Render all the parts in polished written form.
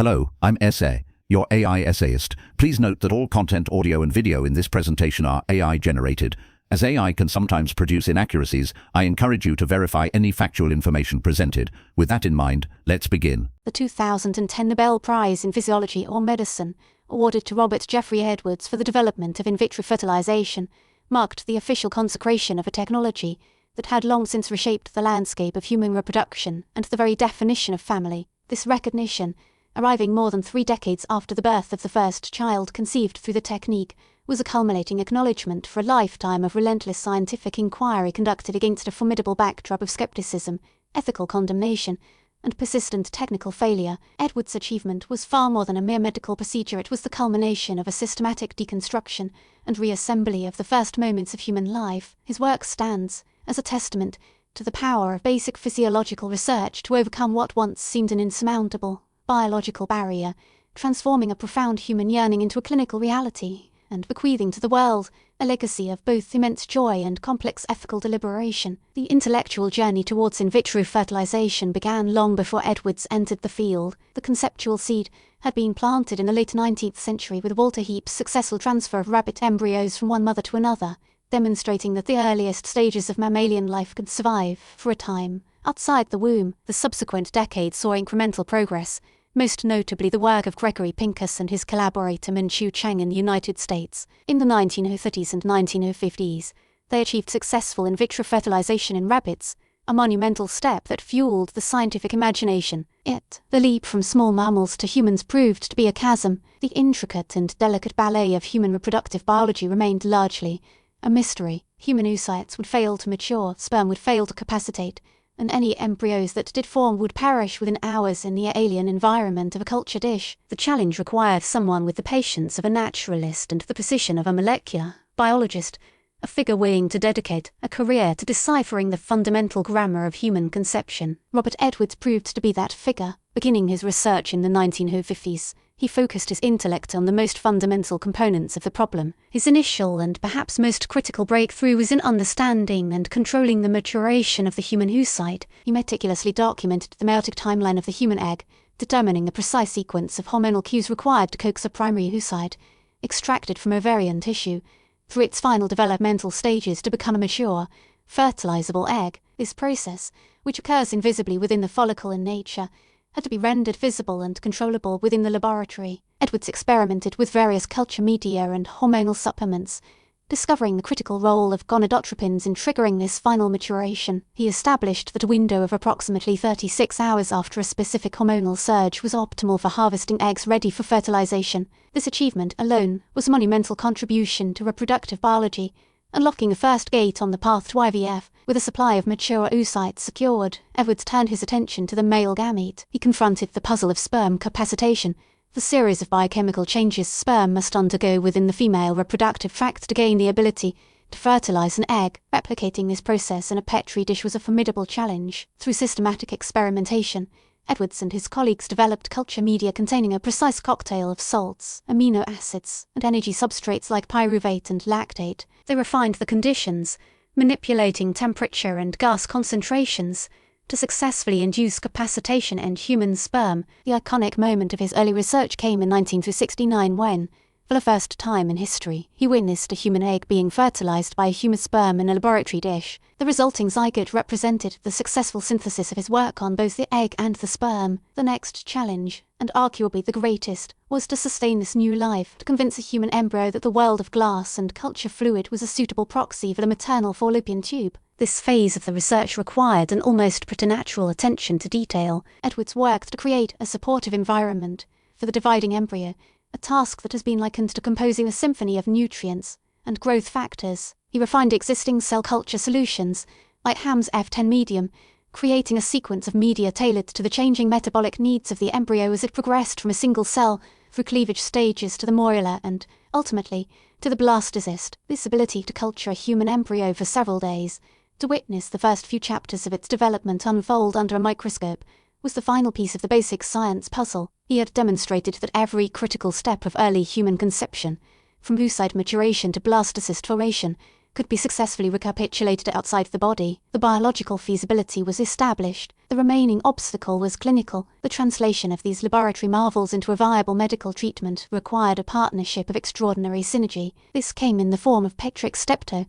Hello, I'm SA, your AI essayist. Please note that all content, audio and video in this presentation are AI generated. As AI can sometimes produce inaccuracies, I encourage you to verify any factual information presented. With that in mind, let's begin. The 2010 Nobel Prize in Physiology or Medicine, awarded to Robert Geoffrey Edwards for the development of in vitro fertilization, marked the official consecration of a technology that had long since reshaped the landscape of human reproduction and the very definition of family. This recognition, arriving more than 3 decades after the birth of the first child conceived through the technique, was a culminating acknowledgement for a lifetime of relentless scientific inquiry conducted against a formidable backdrop of skepticism, ethical condemnation, and persistent technical failure. Edwards' achievement was far more than a mere medical procedure. It was the culmination of a systematic deconstruction and reassembly of the first moments of human life. His work stands as a testament to the power of basic physiological research to overcome what once seemed an insurmountable biological barrier, transforming a profound human yearning into a clinical reality, and bequeathing to the world a legacy of both immense joy and complex ethical deliberation. The intellectual journey towards in vitro fertilization began long before Edwards entered the field. The conceptual seed had been planted in the late 19th century with Walter Heap's successful transfer of rabbit embryos from one mother to another, demonstrating that the earliest stages of mammalian life could survive, for a time, outside the womb. The subsequent decades saw incremental progress, most notably the work of Gregory Pincus and his collaborator Min-Chiu Cheng in the United States. In the 1930s and 1950s, they achieved successful in vitro fertilization in rabbits, a monumental step that fueled the scientific imagination. Yet, the leap from small mammals to humans proved to be a chasm. The intricate and delicate ballet of human reproductive biology remained largely a mystery. Human oocytes would fail to mature, sperm would fail to capacitate, and any embryos that did form would perish within hours in the alien environment of a culture dish. The challenge required someone with the patience of a naturalist and the precision of a molecular biologist, a figure willing to dedicate a career to deciphering the fundamental grammar of human conception. Robert Edwards proved to be that figure. Beginning his research in the 1950s, he focused his intellect on the most fundamental components of the problem. His initial and perhaps most critical breakthrough was in understanding and controlling the maturation of the human oocyte. He meticulously documented the meiotic timeline of the human egg, determining the precise sequence of hormonal cues required to coax a primary oocyte, extracted from ovarian tissue, through its final developmental stages to become a mature, fertilizable egg. This process, which occurs invisibly within the follicle in nature, had to be rendered visible and controllable within the laboratory. Edwards experimented with various culture media and hormonal supplements, discovering the critical role of gonadotropins in triggering this final maturation. He established that a window of approximately 36 hours after a specific hormonal surge was optimal for harvesting eggs ready for fertilization. This achievement alone was a monumental contribution to reproductive biology, unlocking the first gate on the path to IVF. With a supply of mature oocytes secured, Edwards turned his attention to the male gamete. He confronted the puzzle of sperm capacitation, the series of biochemical changes sperm must undergo within the female reproductive tract to gain the ability to fertilize an egg. Replicating this process in a petri dish was a formidable challenge. Through systematic experimentation, Edwards and his colleagues developed culture media containing a precise cocktail of salts, amino acids, and energy substrates like pyruvate and lactate. They refined the conditions, manipulating temperature and gas concentrations, to successfully induce capacitation in human sperm. The iconic moment of his early research came in 1969 when, for the first time in history, he witnessed a human egg being fertilized by a human sperm in a laboratory dish. The resulting zygote represented the successful synthesis of his work on both the egg and the sperm. The next challenge, and arguably the greatest, was to sustain this new life, to convince a human embryo that the world of glass and culture fluid was a suitable proxy for the maternal fallopian tube. This phase of the research required an almost preternatural attention to detail. Edwards worked to create a supportive environment for the dividing embryo, a task that has been likened to composing a symphony of nutrients and growth factors. He refined existing cell culture solutions, like Ham's F10 medium, creating a sequence of media tailored to the changing metabolic needs of the embryo as it progressed from a single cell through cleavage stages to the morula and, ultimately, to the blastocyst. This ability to culture a human embryo for several days, to witness the first few chapters of its development unfold under a microscope, was the final piece of the basic science puzzle. He had demonstrated that every critical step of early human conception, from oocyte maturation to blastocyst formation, could be successfully recapitulated outside the body. The biological feasibility was established. The remaining obstacle was clinical. The translation of these laboratory marvels into a viable medical treatment required a partnership of extraordinary synergy. This came in the form of Patrick Steptoe,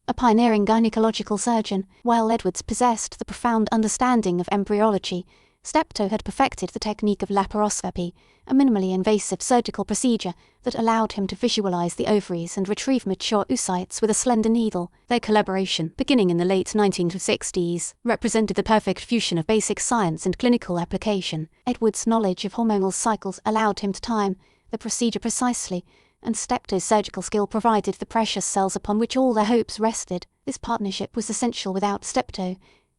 a pioneering gynecological surgeon. While Edwards possessed the profound understanding of embryology, Steptoe had perfected the technique of laparoscopy, a minimally invasive surgical procedure that allowed him to visualize the ovaries and retrieve mature oocytes with a slender needle. Their collaboration, beginning in the late 1960s, represented the perfect fusion of basic science and clinical application. Edwards' knowledge of hormonal cycles allowed him to time the procedure precisely, and Steptoe's surgical skill provided the precious cells upon which all their hopes rested. This partnership was essential. Without Steptoe,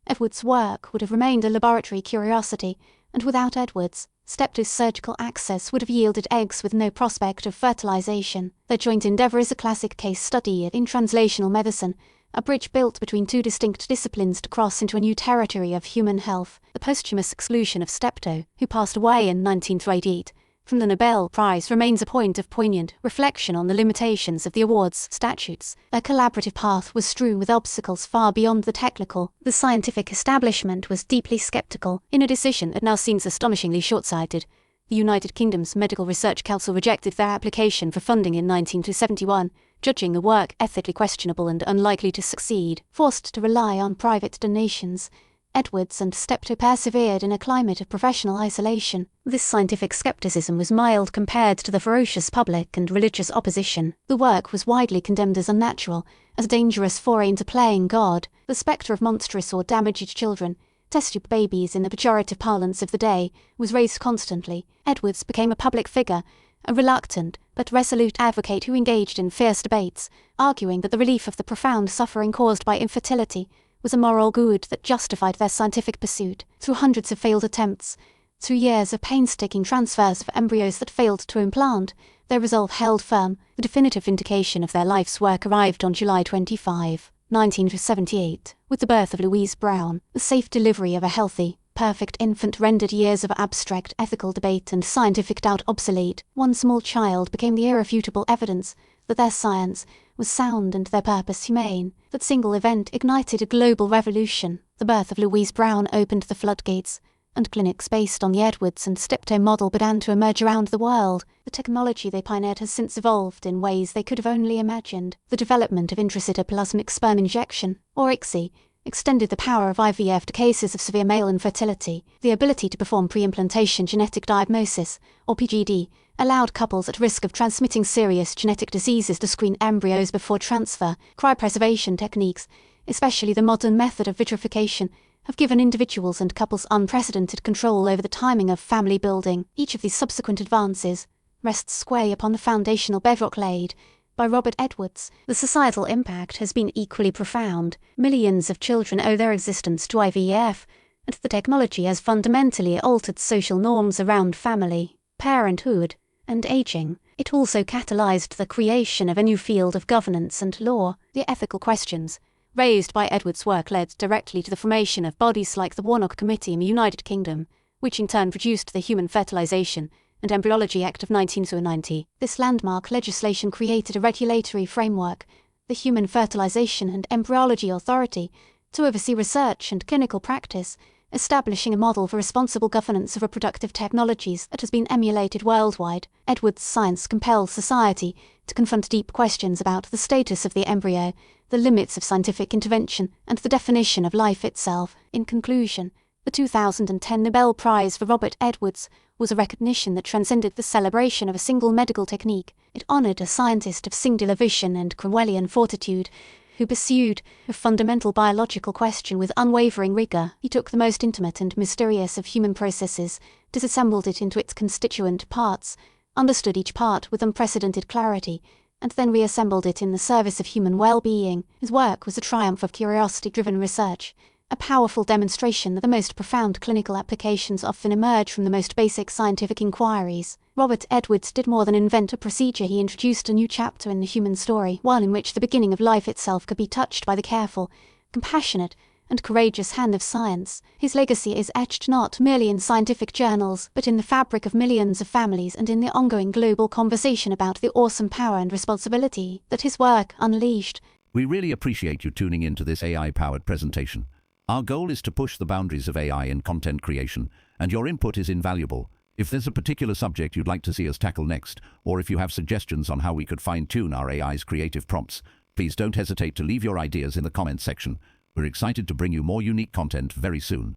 Edwards' work would have remained a laboratory curiosity, and without Edwards, Steptoe's surgical access would have yielded eggs with no prospect of fertilization. Their joint endeavor is a classic case study in translational medicine, a bridge built between two distinct disciplines to cross into a new territory of human health. The posthumous exclusion of Steptoe, who passed away in 1938, from the Nobel Prize remains a point of poignant reflection on the limitations of the award's statutes. Their collaborative path was strewn with obstacles far beyond the technical. The scientific establishment was deeply skeptical. In a decision that now seems astonishingly short-sighted, the United Kingdom's Medical Research Council rejected their application for funding in 1971, judging the work ethically questionable and unlikely to succeed. Forced to rely on private donations, Edwards and Steptoe persevered in a climate of professional isolation. This scientific skepticism was mild compared to the ferocious public and religious opposition. The work was widely condemned as unnatural, as a dangerous foray into playing God. The spectre of monstrous or damaged children, test tube babies in the pejorative parlance of the day, was raised constantly. Edwards became a public figure, a reluctant but resolute advocate who engaged in fierce debates, arguing that the relief of the profound suffering caused by infertility was a moral good that justified their scientific pursuit. Through hundreds of failed attempts, through years of painstaking transfers of embryos that failed to implant, their resolve held firm. The definitive vindication of their life's work arrived on July 25, 1978, with the birth of Louise Brown. The safe delivery of a healthy, perfect infant rendered years of abstract ethical debate and scientific doubt obsolete. One small child became the irrefutable evidence that their science was sound and their purpose humane. That single event ignited a global revolution. The birth of Louise Brown opened the floodgates, and clinics based on the Edwards and Steptoe model began to emerge around the world. The technology they pioneered has since evolved in ways they could have only imagined. The development of intracytoplasmic sperm injection, or ICSI, extended the power of IVF to cases of severe male infertility. The ability to perform pre-implantation genetic diagnosis, or PGD, allowed couples at risk of transmitting serious genetic diseases to screen embryos before transfer. Cryopreservation techniques, especially the modern method of vitrification, have given individuals and couples unprecedented control over the timing of family building. Each of these subsequent advances rests squarely upon the foundational bedrock laid by Robert Edwards. The societal impact has been equally profound. Millions of children owe their existence to IVF, and the technology has fundamentally altered social norms around family, parenthood, and aging. It also catalyzed the creation of a new field of governance and law. The ethical questions raised by Edwards' work led directly to the formation of bodies like the Warnock Committee in the United Kingdom, which in turn produced the Human Fertilization and Embryology Act of 1990. This landmark legislation created a regulatory framework, the Human Fertilization and Embryology Authority, to oversee research and clinical practice, establishing a model for responsible governance of reproductive technologies that has been emulated worldwide. Edwards' science compelled society to confront deep questions about the status of the embryo, the limits of scientific intervention, and the definition of life itself. In conclusion, the 2010 Nobel Prize for Robert Edwards was a recognition that transcended the celebration of a single medical technique. It honored a scientist of singular vision and Cromwellian fortitude, who pursued a fundamental biological question with unwavering rigor. He took the most intimate and mysterious of human processes, disassembled it into its constituent parts, understood each part with unprecedented clarity, and then reassembled it in the service of human well-being. His work was a triumph of curiosity-driven research, a powerful demonstration that the most profound clinical applications often emerge from the most basic scientific inquiries. Robert Edwards did more than invent a procedure. He introduced a new chapter in the human story, one in which the beginning of life itself could be touched by the careful, compassionate, and courageous hand of science. His legacy is etched not merely in scientific journals, but in the fabric of millions of families and in the ongoing global conversation about the awesome power and responsibility that his work unleashed. We really appreciate you tuning in to this AI-powered presentation. Our goal is to push the boundaries of AI in content creation, and your input is invaluable. If there's a particular subject you'd like to see us tackle next, or if you have suggestions on how we could fine-tune our AI's creative prompts, please don't hesitate to leave your ideas in the comments section. We're excited to bring you more unique content very soon.